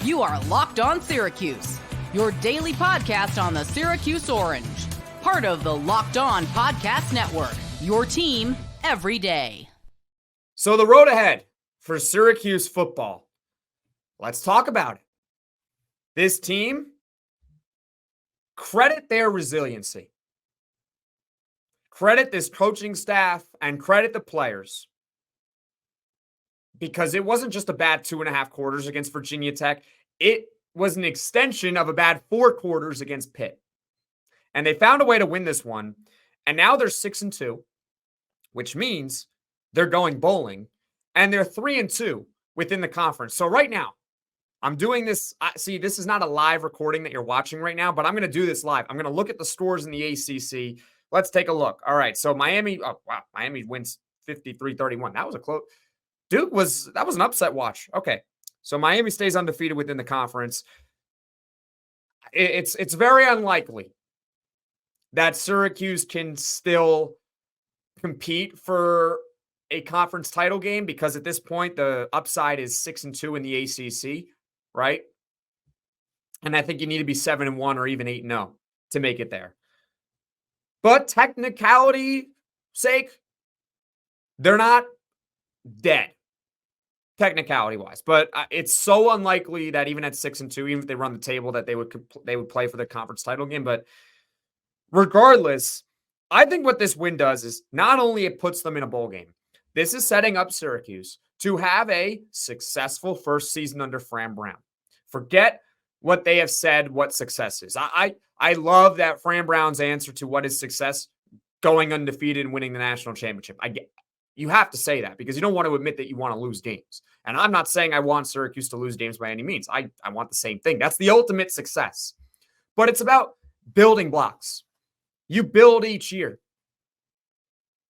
You are Locked On Syracuse, your daily podcast on the Syracuse Orange. Part of the Locked On Podcast Network, your team every day. So the road ahead for Syracuse football. Let's talk about it. This team, credit their resiliency. Credit this coaching staff and credit the players. Because it wasn't just a bad 2.5 quarters against Virginia Tech. It was an extension of a bad 4 quarters against Pitt. And they found a way to win this one. And now they're 6-2, which means they're going bowling. And they're 3-2 within the conference. So right now, I'm doing this. See, this is not a live recording that you're watching right now, but I'm going to do this live. I'm going to look at the scores in the ACC. Let's take a look. All right, so Miami wins 53-31. That was a close. That was an upset watch. Okay, so Miami stays undefeated within the conference. It's very unlikely that Syracuse can still compete for a conference title game because at this point the upside is 6-2 in the ACC, right? And I think you need to be 7-1 or even 8-0 to make it there. But technicality sake, they're not dead, technicality-wise. But it's so unlikely that even at 6-2, even if they run the table, that they would play for the conference title game. But regardless, I think what this win does is not only it puts them in a bowl game, this is setting up Syracuse to have a successful first season under Fran Brown. Forget what they have said what success is. I love that Fran Brown's answer to what is success, going undefeated and winning the national championship. You have to say that because you don't want to admit that you want to lose games. And I'm not saying I want Syracuse to lose games by any means. I want the same thing. That's the ultimate success. But it's about building blocks. You build each year,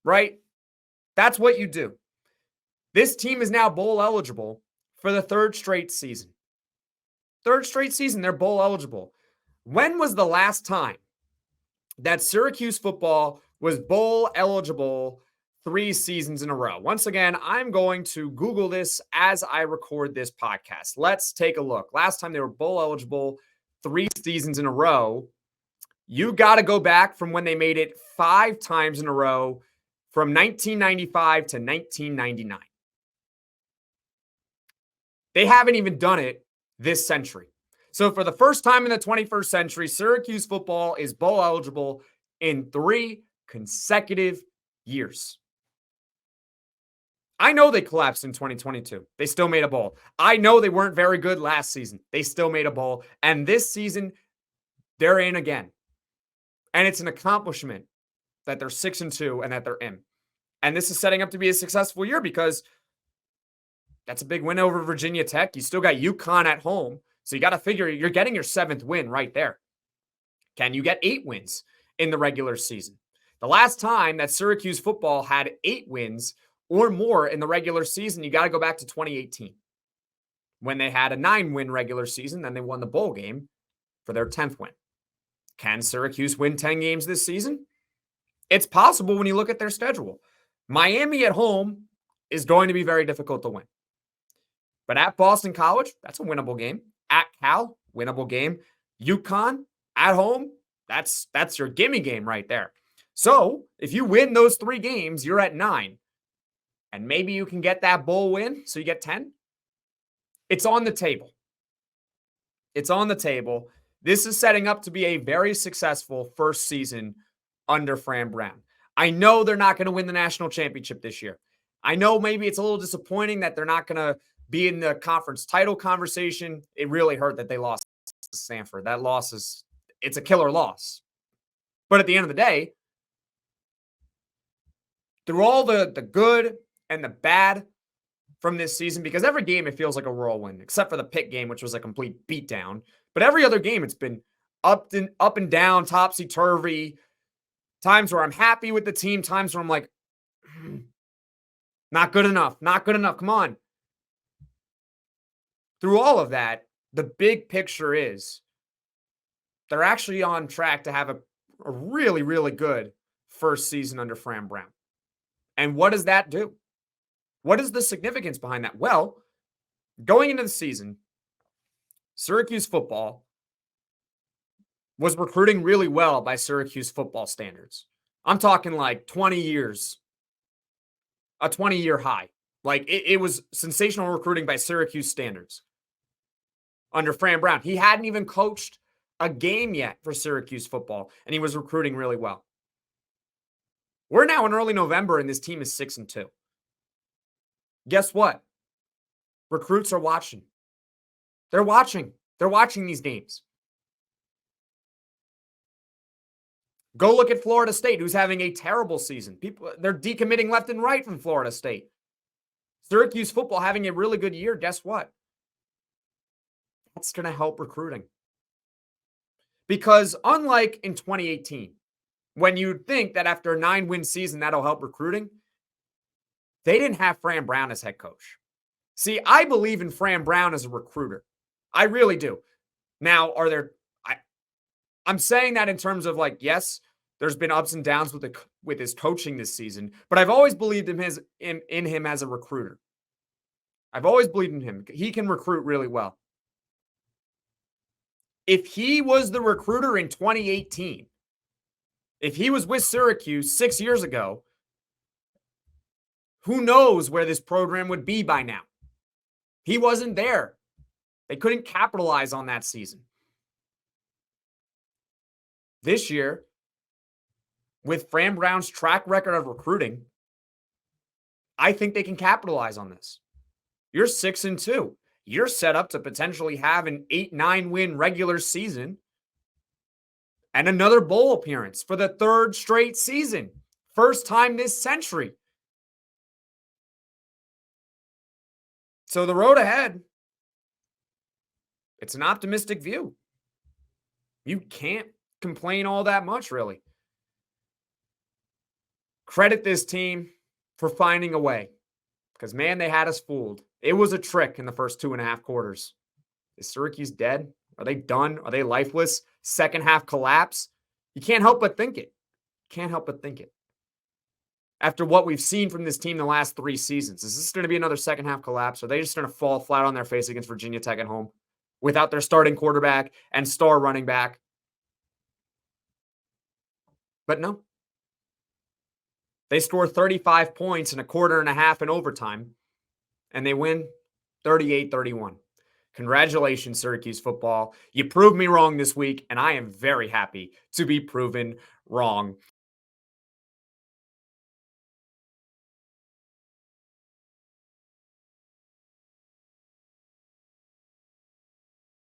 right? That's what you do. This team is now bowl eligible for the third straight season. Third straight season, they're bowl eligible. When was the last time that Syracuse football was bowl eligible 3 seasons in a row? Once again, I'm going to Google this as I record this podcast. Let's take a look. Last time they were bowl eligible 3 seasons in a row, you got to go back from when they made it 5 times in a row from 1995 to 1999. They haven't even done it this century. So for the first time in the 21st century, Syracuse football is bowl eligible in 3 consecutive years. I know they collapsed in 2022. They still made a bowl. I know they weren't very good last season. They still made a bowl. And this season, they're in again. And it's an accomplishment that they're 6-2 and that they're in. And this is setting up to be a successful year because that's a big win over Virginia Tech. You still got UConn at home. So you got to figure you're getting your 7th win right there. Can you get 8 wins in the regular season? The last time that Syracuse football had 8 wins or more in the regular season, you got to go back to 2018 when they had a 9-win regular season. Then they won the bowl game for their 10th win. Can Syracuse win 10 games this season? It's possible when you look at their schedule. Miami at home is going to be very difficult to win. But at Boston College, that's a winnable game. At Cal, winnable game. UConn, at home, that's your gimme game right there. So if you win those 3 games, you're at 9. And maybe you can get that bowl win, so you get 10. It's on the table. It's on the table. This is setting up to be a very successful first season under Fran Brown. I know they're not going to win the national championship this year. I know maybe it's a little disappointing that they're not going to be in the conference title conversation. It really hurt that they lost to Stanford. That loss it's a killer loss. But at the end of the day, through all the good and the bad from this season, because every game it feels like a whirlwind, except for the Pitt game, which was a complete beatdown. But every other game, it's been up and down, topsy-turvy. Times where I'm happy with the team, times where I'm like, not good enough, come on. Through all of that, the big picture is they're actually on track to have a really, really good first season under Fran Brown. And what does that do? What is the significance behind that? Well, going into the season, Syracuse football was recruiting really well by Syracuse football standards. I'm talking like 20 years, a 20-year high. Like it was sensational recruiting by Syracuse standards under Fran Brown. He hadn't even coached a game yet for Syracuse football, and he was recruiting really well. We're now in early November, and this team is 6-2. Guess what? Recruits are watching. They're watching. They're watching these games. Go look at Florida State, who's having a terrible season. They're decommitting left and right from Florida State. Syracuse football having a really good year. Guess what? That's going to help recruiting. Because unlike in 2018, when you'd think that after a 9-win season, that'll help recruiting, they didn't have Fran Brown as head coach. See, I believe in Fran Brown as a recruiter. I really do. Now, I'm saying that in terms of like, yes, there's been ups and downs with his coaching this season, but I've always believed in him as a recruiter. I've always believed in him. He can recruit really well. If he was the recruiter in 2018, if he was with Syracuse 6 years ago, who knows where this program would be by now? He wasn't there. They couldn't capitalize on that season. This year, with Fran Brown's track record of recruiting, I think they can capitalize on this. You're 6-2. You're set up to potentially have an 8-9 win regular season and another bowl appearance for the third straight season. First time this century. So the road ahead, it's an optimistic view. You can't complain all that much, really. Credit this team for finding a way. Because, man, they had us fooled. It was a trick in the first 2.5 quarters. Is Syracuse dead? Are they done? Are they lifeless? Second half collapse? You can't help but think it. Can't help but think it. After what we've seen from this team the last 3 seasons, is this going to be another second half collapse? Or are they just going to fall flat on their face against Virginia Tech at home without their starting quarterback and star running back? But no. They score 35 points in a quarter and a half in overtime, and they win 38-31. Congratulations, Syracuse football. You proved me wrong this week, and I am very happy to be proven wrong.